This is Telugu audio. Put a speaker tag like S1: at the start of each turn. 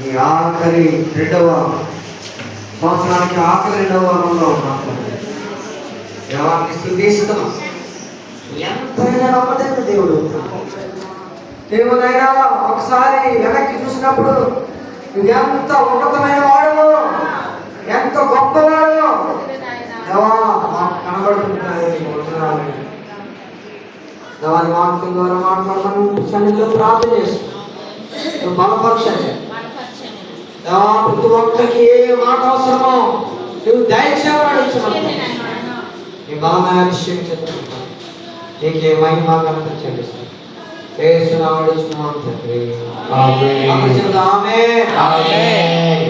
S1: ఈ ఆఖరి రెండవ సంవత్సరానికి ఆఖరి రెండవ వారంలో ఉన్నాం. దేవాన్ని స్తుతిస్తున్నాం. ఎంతైనా నమ్మదైన దేవుడు. దేవునైనా ఒకసారి వెనక్కి చూసినప్పుడు నువ్వు ఎంత ఉన్నతమైన వాడు, ఎంత గొప్పవాడు దేవా మాకు కనబడుతుంటారు. దేవాన్ని వాక్యం ద్వారా మాట్లాడమని సన్నిధిలో ప్రార్థన చేస్తున్నాం. బలపరచండి దేవా, ప్రతి ఒక్కరికి ఏ మాట అవసరమో నువ్వు దయచేయమని అడుగుతున్నావు. నీ బలమైన విషయం చెప్తున్నాను. నీకే మహిమ ఘనత చెల్లిస్తాను. యేసు నామములో అడుగుతున్నాను తండ్రి. ఆమేన్.